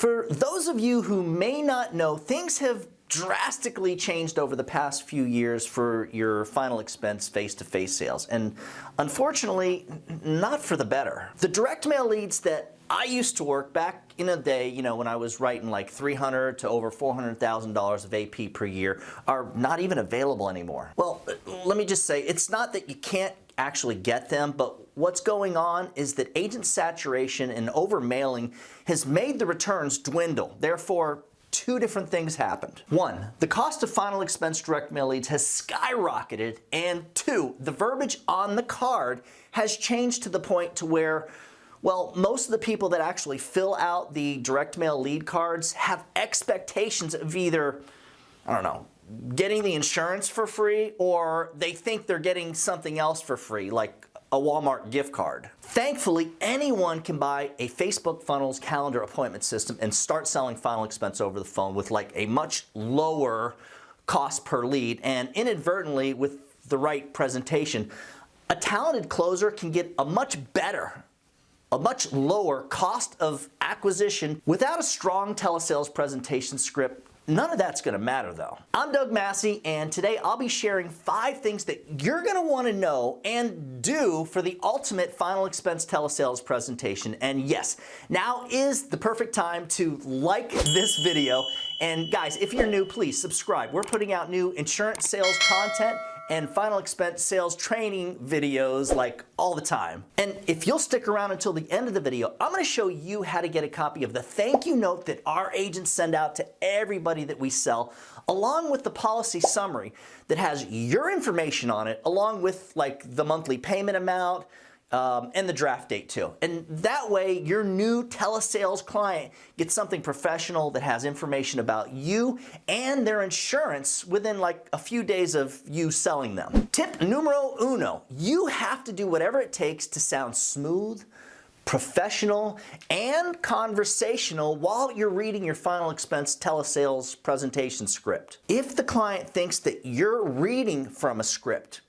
For those of you who may not know, things have drastically changed over the past few years for your final expense face-to-face sales, and unfortunately, not for the better. The direct mail leads that I used to work back in a day, when I was writing like $300,000 to over $400,000 of AP per year, are not even available anymore. Well, let me just say, it's not that you can't actually get them, but what's going on is that agent saturation and over-mailing has made the returns dwindle. Therefore, two different things happened. One, the cost of final expense direct mail leads has skyrocketed, and two, the verbiage on the card has changed to the point to where, well, most of the people that actually fill out the direct mail lead cards have expectations of either, getting the insurance for free, or they think they're getting something else for free, like a Walmart gift card. Thankfully, anyone can buy a Facebook Funnels calendar appointment system and start selling final expense over the phone with like a much lower cost per lead, and inadvertently, with the right presentation, a talented closer can get a much lower cost of acquisition without a strong telesales presentation script. None of that's going to matter though. I'm Doug Massi, and today I'll be sharing 5 things that you're going to want to know and do for the ultimate final expense telesales presentation. And yes, now is the perfect time to like this video. And guys, if you're new, please subscribe. We're putting out new insurance sales content and final expense sales training videos like all the time. And if you'll stick around until the end of the video, I'm going to show you how to get a copy of the thank you note that our agents send out to everybody that we sell, along with the policy summary that has your information on it, along with like the monthly payment amount, and the draft date too. And that way your new telesales client gets something professional that has information about you and their insurance within like a few days of you selling them. Tip numero uno, you have to do whatever it takes to sound smooth, professional, and conversational while you're reading your final expense telesales presentation script. If the client thinks that you're reading from a script,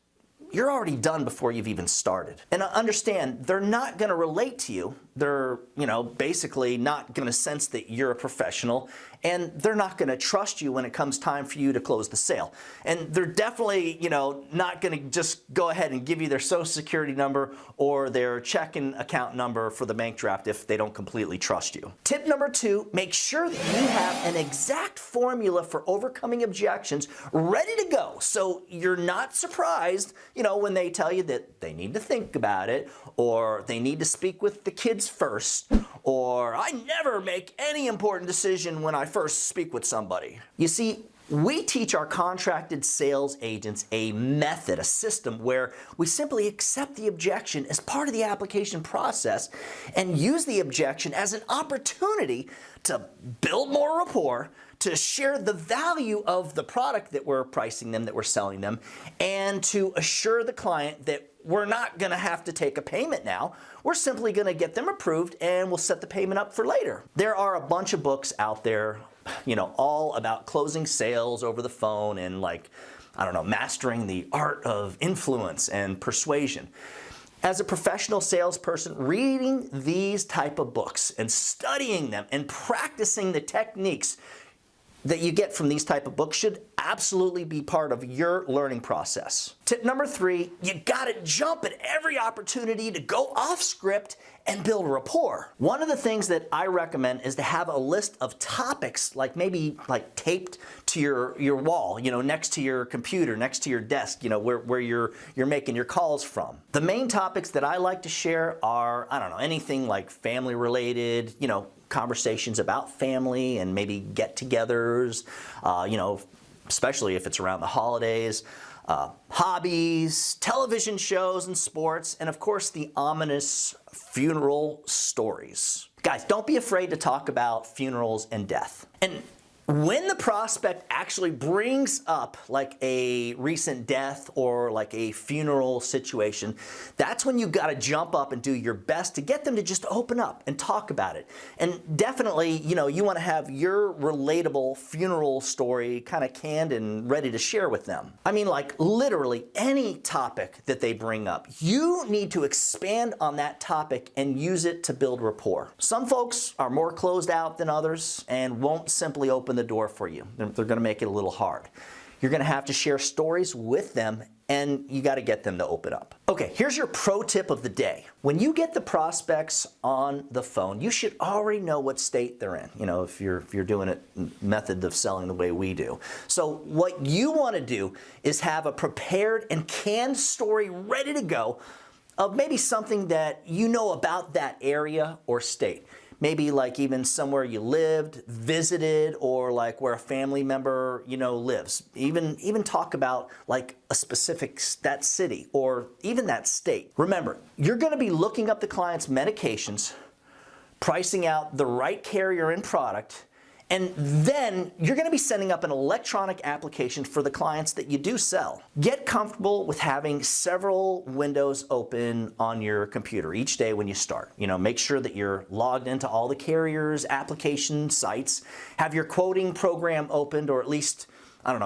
you're already done before you've even started. And understand, they're not going to relate to you. They're, basically not going to sense that you're a professional, and they're not going to trust you when it comes time for you to close the sale. And they're definitely, not going to just go ahead and give you their social security number or their checking account number for the bank draft if they don't completely trust you. Tip number 2, make sure that you have an exact formula for overcoming objections ready to go, so you're not surprised, when they tell you that they need to think about it, or they need to speak with the kids first, or I never make any important decision when I first speak with somebody. You see, we teach our contracted sales agents a method, a system where we simply accept the objection as part of the application process and use the objection as an opportunity to build more rapport, to share the value of the product that we're pricing them, that we're selling them, and to assure the client that we're not going to have to take a payment now. We're simply going to get them approved and we'll set the payment up for later. There are a bunch of books out there, all about closing sales over the phone and mastering the art of influence and persuasion. As a professional salesperson, reading these type of books and studying them and practicing the techniques that you get from these type of books should absolutely be part of your learning process. Tip number 3, you gotta jump at every opportunity to go off script and build rapport. One of the things that I recommend is to have a list of topics, maybe taped to your wall, next to your computer, next to your desk, where you're making your calls from. The main topics that I like to share are, anything like family related, conversations about family and maybe get-togethers, especially if it's around the holidays, hobbies, television shows and sports, and of course the ominous funeral stories. Guys, don't be afraid to talk about funerals and death. And When the prospect actually brings up like a recent death or like a funeral situation, that's when you got to jump up and do your best to get them to just open up and talk about it. And definitely, you want to have your relatable funeral story kind of canned and ready to share with them. I mean, like literally any topic that they bring up, you need to expand on that topic and use it to build rapport. Some folks are more closed out than others and won't simply open the door for you. They're going to make it a little hard. You're going to have to share stories with them, and you got to get them to open up. Okay, here's your pro tip of the day. When you get the prospects on the phone, you should already know what state they're in, if you're doing it method of selling the way we do. So what you want to do is have a prepared and canned story ready to go of maybe something that you know about that area or state. Maybe like even somewhere you lived, visited, or like where a family member, lives. Even talk about like a specific, that city or even that state. Remember, you're going to be looking up the client's medications, pricing out the right carrier and product, and then you're going to be setting up an electronic application for the clients that you do sell. Get comfortable with having several windows open on your computer each day when you start. Make sure that you're logged into all the carriers, application sites, have your quoting program opened, or at least,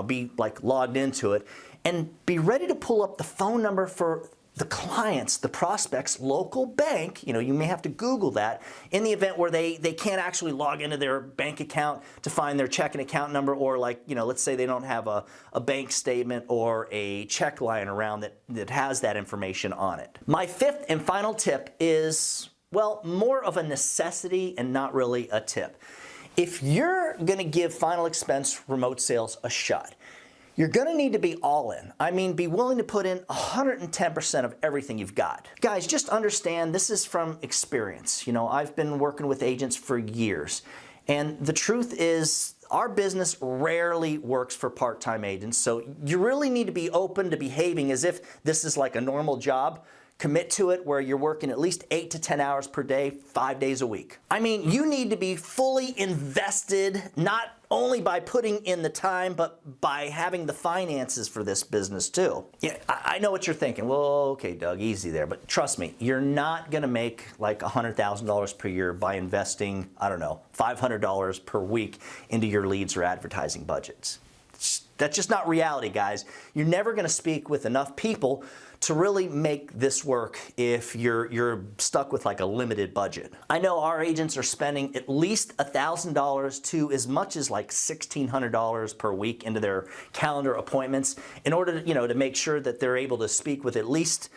be like logged into it, and be ready to pull up the phone number for the clients, the prospect's local bank. You may have to Google that in the event where they can't actually log into their bank account to find their checking account number, or like, let's say they don't have a bank statement or a check line around that has that information on it. My fifth and final tip is, well, more of a necessity and not really a tip. If you're going to give final expense remote sales a shot, you're going to need to be all in. I mean, be willing to put in 110% of everything you've got. Guys, just understand this is from experience. I've been working with agents for years, and the truth is our business rarely works for part-time agents, so you really need to be open to behaving as if this is like a normal job. Commit to it where you're working at least 8 to 10 hours per day, 5 days a week. I mean, you need to be fully invested, not only by putting in the time, but by having the finances for this business too. Yeah, I know what you're thinking. Well, okay, Doug, easy there. But trust me, you're not gonna make like $100,000 per year by investing, $500 per week into your leads or advertising budgets. That's just not reality, guys. You're never gonna speak with enough people to really make this work if you're stuck with like a limited budget. I know our agents are spending at least $1,000 to as much as like $1,600 per week into their calendar appointments in order to, to make sure that they're able to speak with at least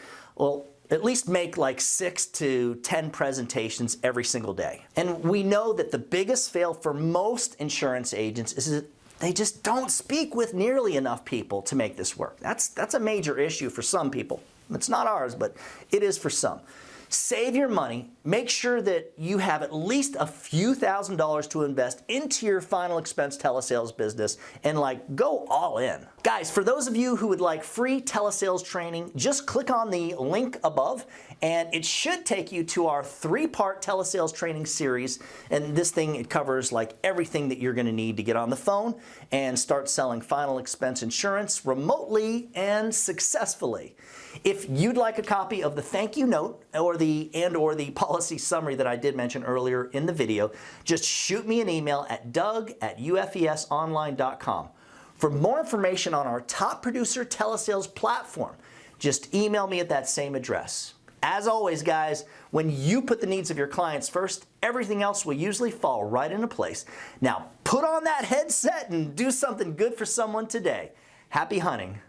make like 6 to 10 presentations every single day. And we know that the biggest fail for most insurance agents is that they just don't speak with nearly enough people to make this work. That's a major issue for some people. It's not ours, but it is for some. Save your money. Make sure that you have at least a few $1,000s to invest into your final expense telesales business and like go all in. Guys, for those of you who would like free telesales training, just click on the link above and it should take you to our 3-part telesales training series. And this thing, it covers like everything that you're going to need to get on the phone and start selling final expense insurance remotely and successfully. If you'd like a copy of the thank you note or the policy summary that I did mention earlier in the video, just shoot me an email at doug@ufesonline.com. For more information on our top producer telesales platform, just email me at that same address. As always, guys, when you put the needs of your clients first, everything else will usually fall right into place. Now, put on that headset and do something good for someone today. Happy hunting.